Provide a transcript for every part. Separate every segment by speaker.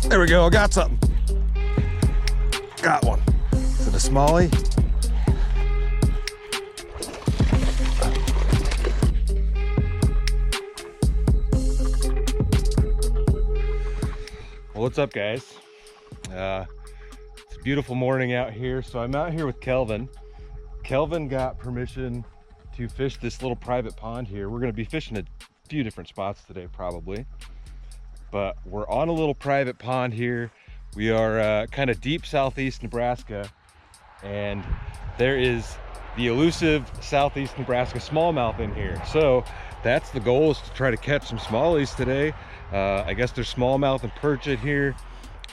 Speaker 1: There we go, I got something. Got one. Is it a smallie? Well, what's up, guys? It's a beautiful morning out here. So I'm out here with Kelvin. Kelvin got permission to fish this little private pond here. We're gonna be fishing a few different spots today, probably. But we're on a little private pond here. We are kind of deep southeast Nebraska, and there is the elusive southeast Nebraska smallmouth in here. So that's the goal, is to try to catch some smallies today. I guess there's smallmouth and perch in here.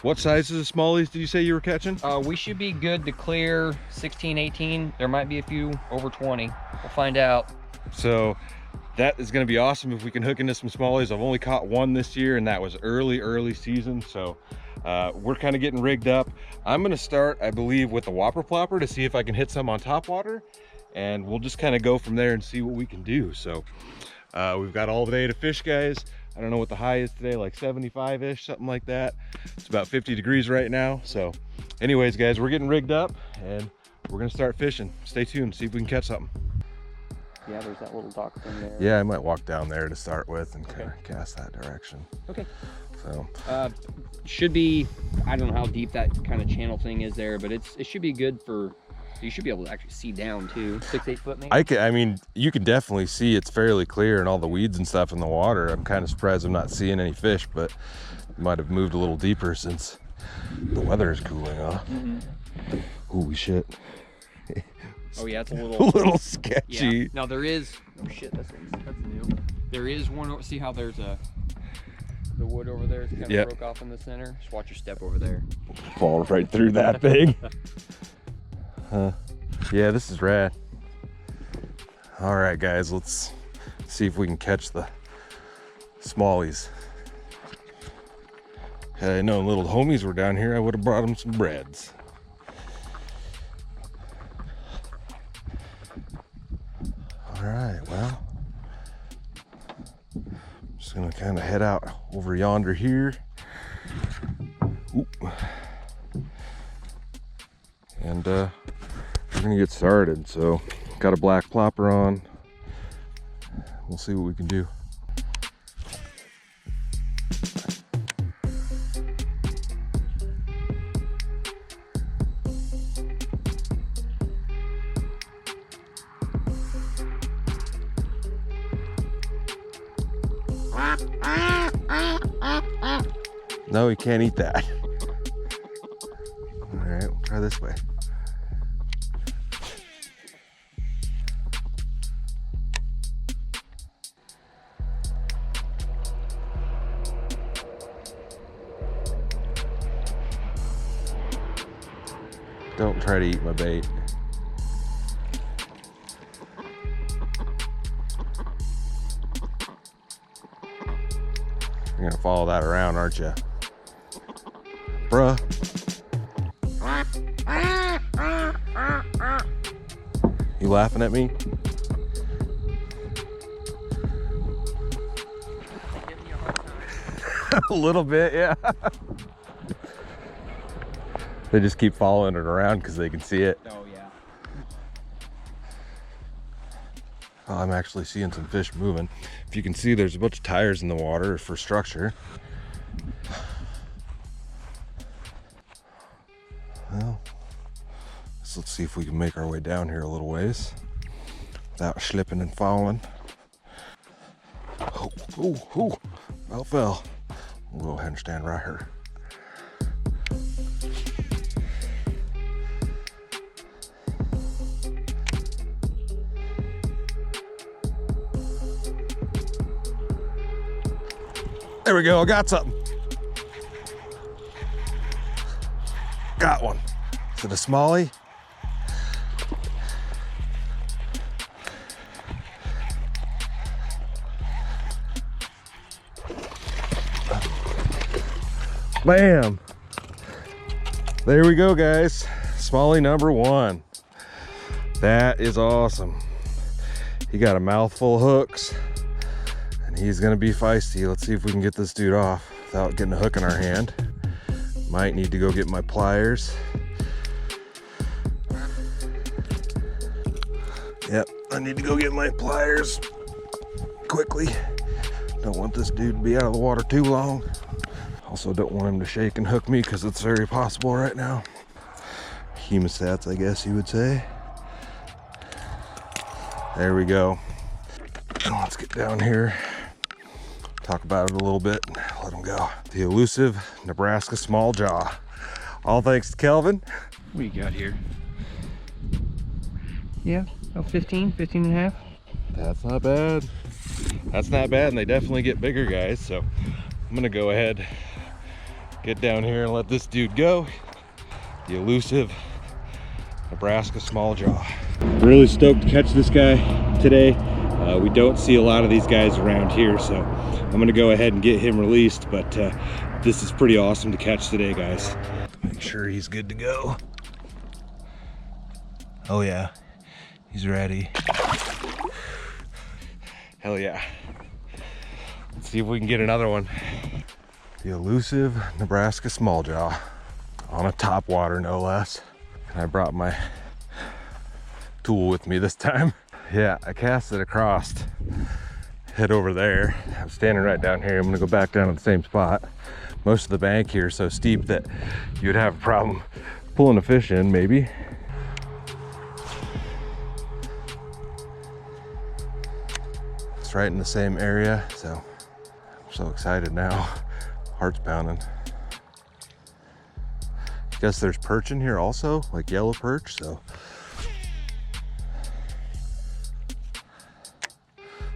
Speaker 1: What sizes of smallies did you say you were catching?
Speaker 2: We should be good to clear 16, 18. There might be a few over 20. We'll find out.
Speaker 1: So that is going to be awesome if we can hook into some smallies. I've only caught one this year, and that was early season. So we're kind of getting rigged up. I'm going to start, I believe, with the whopper plopper to see if I can hit some on top water, and we'll just kind of go from there and see what we can do. So we've got all day to fish, guys. I don't know what the high is today, like 75-ish, something like that. It's about 50 degrees right now. So anyways, guys, we're getting rigged up and we're gonna start fishing. Stay tuned, see if we can catch something.
Speaker 2: Yeah, there's that little dock thing there.
Speaker 1: Yeah, I might walk down there to start with and kind of cast that direction.
Speaker 2: Okay.
Speaker 1: So
Speaker 2: should be, I don't know how deep that kind of channel thing is there, but it should be good for, you should be able to actually see down too. 6-8 foot maybe?
Speaker 1: I mean, you can definitely see it's fairly clear and all the weeds and stuff in the water. I'm kind of surprised I'm not seeing any fish, but it might have moved a little deeper since the weather is cooling off. Holy shit.
Speaker 2: Oh yeah, it's a
Speaker 1: A
Speaker 2: little
Speaker 1: little sketchy.
Speaker 2: Yeah. Now there is, oh shit, that's new. There is one, see how there's the wood over there is kind of broke off in the center? Just watch your step over there.
Speaker 1: Fall right through that thing. Yeah, this is rad. All right, guys, let's see if we can catch the smallies. Had I known little homies were down here, I would have brought them some breads. All right, well, I'm just gonna kind of head out over yonder here. Oop. And we're gonna get started. So got a black plopper on. We'll see what we can do. No, you can't eat that. All right, we'll try this way. Don't try to eat my bait. You're gonna follow that around, aren't you? Bruh. You laughing at me? A little bit, yeah. They just keep following it around because they can see it.
Speaker 2: Oh yeah.
Speaker 1: Oh, I'm actually seeing some fish moving. If you can see, there's a bunch of tires in the water for structure. Well, so let's see if we can make our way down here a little ways without slipping and falling. Oh, well, fell. We'll go ahead and stand right here. There we go, I got something. Got one. Is it a smallie? Bam. There we go, guys. Smallie number one. That is awesome. He got a mouthful of hooks. He's gonna be feisty. Let's see if we can get this dude off without getting a hook in our hand. Might need to go get my pliers. Yep, I need to go get my pliers quickly. Don't want this dude to be out of the water too long. Also don't want him to shake and hook me because it's very possible right now. Hemostats, I guess you would say. There we go. Let's get down here, talk about it a little bit, and let him go. The elusive Nebraska small jaw. All thanks to Kelvin.
Speaker 2: What do you got here? Yeah, about 15 and a half.
Speaker 1: That's not bad. That's not bad, and they definitely get bigger, guys. So I'm gonna go ahead, get down here and let this dude go. The elusive Nebraska small jaw. Really stoked to catch this guy today. We don't see a lot of these guys around here, so I'm gonna go ahead and get him released, but this is pretty awesome to catch today, guys. Make sure he's good to go. Oh yeah, he's ready. Hell yeah. Let's see if we can get another one. The elusive Nebraska small jaw on a top water, no less. And I brought my tool with me this time. Yeah, I cast it across, head over there. I'm standing right down here. I'm gonna go back down to the same spot. Most of the bank here is so steep that you would have a problem pulling a fish in, maybe. It's right in the same area, so I'm so excited now. Heart's pounding. Guess there's perch in here also, like yellow perch, so.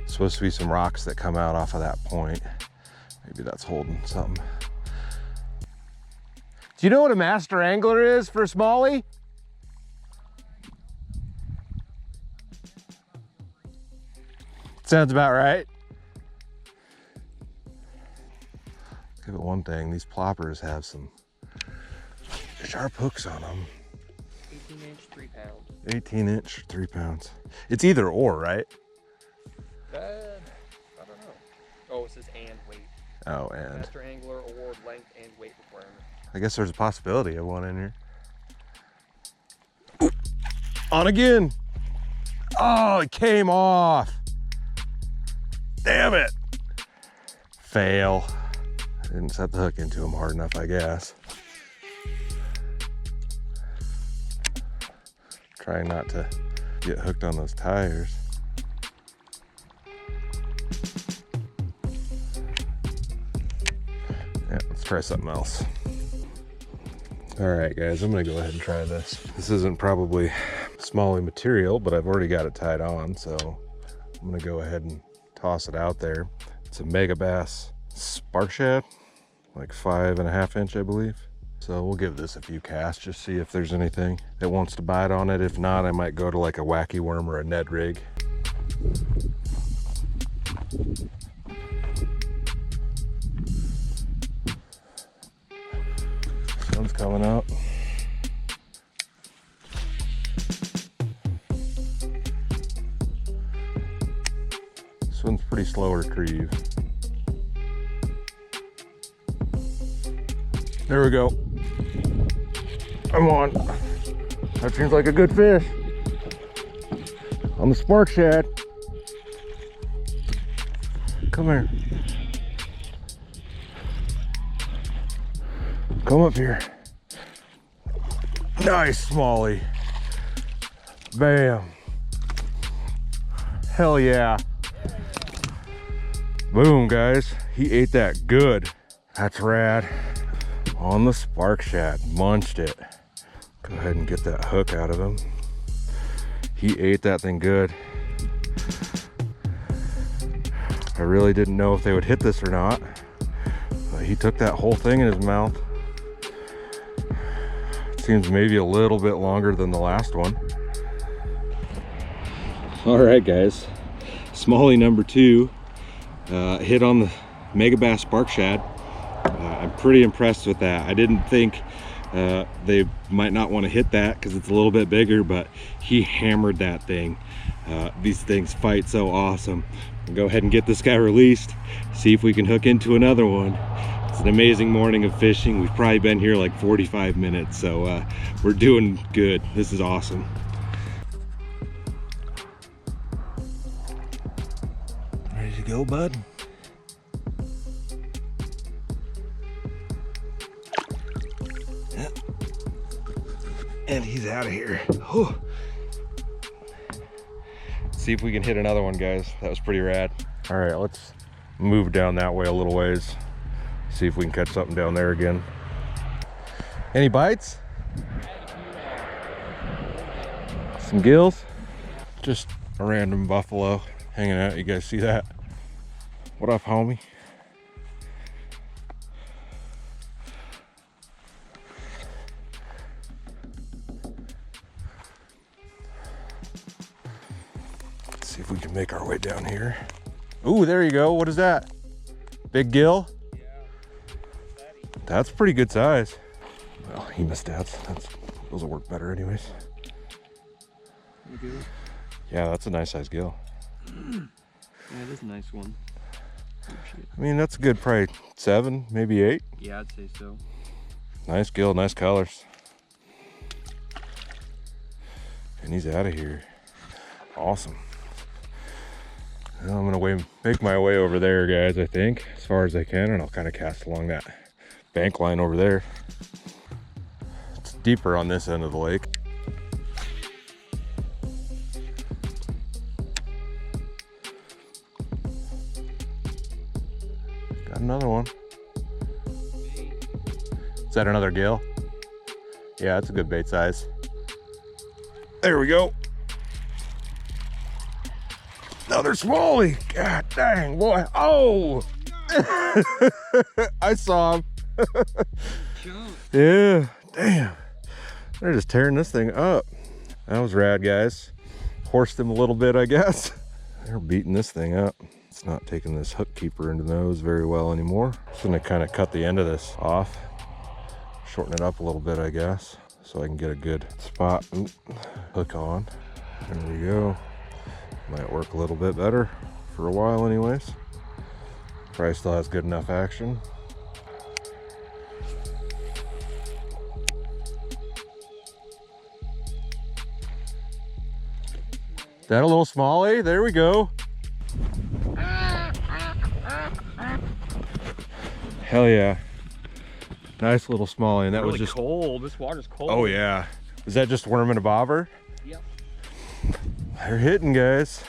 Speaker 1: Supposed to be some rocks that come out off of that point. Maybe that's holding something. Do you know what a master angler is for smallie? Sounds about right. Give it one thing, these ploppers have some sharp hooks on them.
Speaker 2: 18-inch, 3 pounds.
Speaker 1: 18-inch, 3 pounds. It's either or, right?
Speaker 2: I don't know. Oh, it says and weight.
Speaker 1: Oh, and.
Speaker 2: Master Angler Award length and weight requirement.
Speaker 1: I guess there's a possibility of one in here. Ooh, on again. Oh, it came off. Damn it. Fail. I didn't set the hook into him hard enough, I guess. Trying not to get hooked on those tires. Yeah, let's try something else. All right, guys, I'm gonna go ahead and try this. This isn't probably smallie material, but I've already got it tied on, so I'm gonna go ahead and toss it out there. It's a Mega Bass Spark Shad, like 5.5 inch, I believe. So we'll give this a few casts, just see if there's anything that wants to bite on it. If not, I might go to like a wacky worm or a Ned rig. Sun's coming out. This one's pretty slow to retrieve. There we go. I'm on. That seems like a good fish. On the Spark Shad. Come here. Come up here. Nice smallie. Bam. Hell yeah. Boom, guys. He ate that good. That's rad. On the Spark Shad, munched it. Go ahead and get that hook out of him. He ate that thing good. I really didn't know if they would hit this or not, but he took that whole thing in his mouth. Seems maybe a little bit longer than the last one. All right, guys, smallie number 2 hit on the Mega Bass Spark Shad. I'm pretty impressed with that. I didn't think they might not want to hit that because it's a little bit bigger, but he hammered that thing. These things fight so awesome. We'll go ahead and get this guy released, see if we can hook into another one. It's an amazing morning of fishing. We've probably been here like 45 minutes, so we're doing good. This is awesome. Ready to go, bud? Yeah. And he's out of here. Whew. See if we can hit another one, guys. That was pretty rad. All right, let's move down that way a little ways. See if we can catch something down there again. Any bites? Some gills? Just a random buffalo hanging out. You guys see that? What up, homie? Let's see if we can make our way down here. Ooh, there you go. What is that? Big gill? Yeah. That's pretty good size. Well, he missed out. Those will work better anyways.
Speaker 2: Good.
Speaker 1: Yeah, that's a nice size gill.
Speaker 2: Yeah, it is a nice one. Oh,
Speaker 1: I mean, that's a good, probably 7, maybe 8.
Speaker 2: Yeah, I'd say so.
Speaker 1: Nice gill, nice colors. And he's out of here. Awesome. Well, I'm gonna make my way over there, guys, I think, as far as I can, and I'll kind of cast along that bank line over there. It's deeper on this end of the lake. Got another one. Is that another gill? Yeah, that's a good bait size. There we go. Another smallie. God dang, boy. Oh! I saw him. Yeah, damn. They're just tearing this thing up. That was rad, guys. Horsed them a little bit, I guess. They're beating this thing up. It's not taking this hook keeper into the nose very well anymore. Just gonna kind of cut the end of this off. Shorten it up a little bit, I guess, so I can get a good spot. Oop, hook on. There we go. Might work a little bit better for a while anyways. Probably still has good enough action. That a little smallie? There we go. Hell yeah. Nice little smallie, and that
Speaker 2: really
Speaker 1: was just
Speaker 2: cold. This water's cold.
Speaker 1: Oh yeah. Is that just worm and a bobber?
Speaker 2: Yep.
Speaker 1: They're hitting, guys.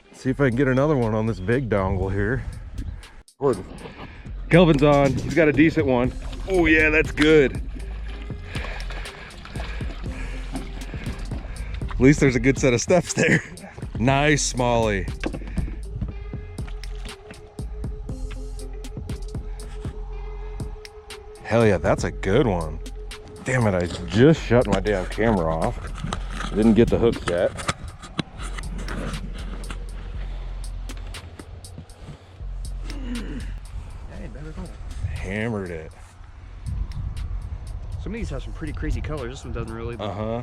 Speaker 1: Let's see if I can get another one on this big dongle here. Gordon. Kelvin's on. He's got a decent one. Oh yeah, that's good. At least there's a good set of steps there. Nice smallie. Hell yeah, that's a good one. Damn it, I just shut my damn camera off. I didn't get the hook set.
Speaker 2: Hey, better go.
Speaker 1: Hammered it.
Speaker 2: Some of these have some pretty crazy colors. This one doesn't really.
Speaker 1: Uh-huh.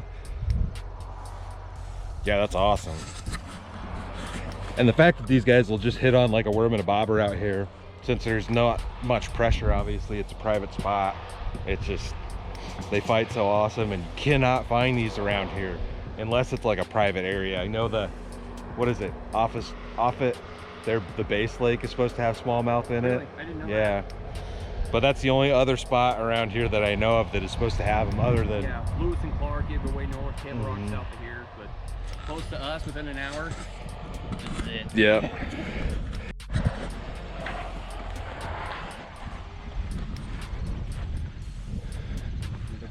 Speaker 1: Yeah, that's awesome. And the fact that these guys will just hit on like a worm and a bobber out here, since there's not much pressure, obviously, it's a private spot. It's just, they fight so awesome, and cannot find these around here unless it's like a private area. I know the, what is it, off it, the base lake is supposed to have smallmouth in it.
Speaker 2: I didn't know
Speaker 1: yeah. That. But that's the only other spot around here that I know of that is supposed to have them, other than...
Speaker 2: Yeah, Lewis and Clark, you go way north, Taylor Rock south of here, but close to us within an hour, this is it.
Speaker 1: Yeah.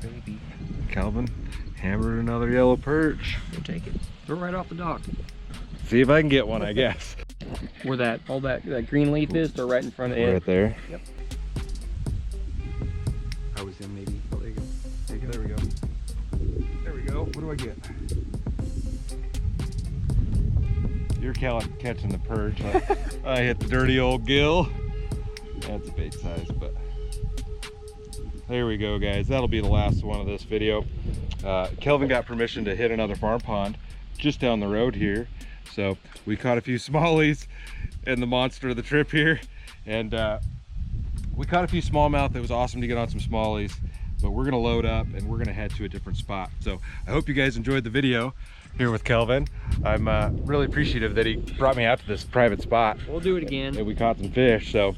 Speaker 2: Baby.
Speaker 1: Kelvin hammered another yellow perch.
Speaker 2: We'll take it. They're right off the dock.
Speaker 1: See if I can get one, I guess.
Speaker 2: Where that all that green leaf is, they're right in front of it.
Speaker 1: Right there.
Speaker 2: Yep. I was in maybe. Oh, there you go. There we go.
Speaker 1: There we go. What do I get? You're catching the perch. I hit the dirty old gill. That's a bait size, but there we go, guys. That'll be the last one of this video. Kelvin got permission to hit another farm pond just down the road here, so we caught a few smallies and the monster of the trip here, and we caught a few smallmouth. It was awesome to get on some smallies, but we're gonna load up and we're gonna head to a different spot. So I hope you guys enjoyed the video here with Kelvin. I'm really appreciative that he brought me out to this private spot.
Speaker 2: We'll do it again.
Speaker 1: And we caught some fish. So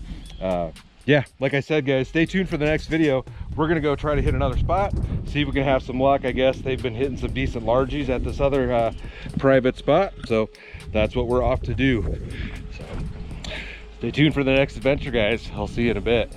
Speaker 1: yeah, like I said, guys, stay tuned for the next video. We're gonna go try to hit another spot, see if we can have some luck. I guess they've been hitting some decent largies at this other private spot, so that's what we're off to do. So stay tuned for the next adventure, guys. I'll see you in a bit.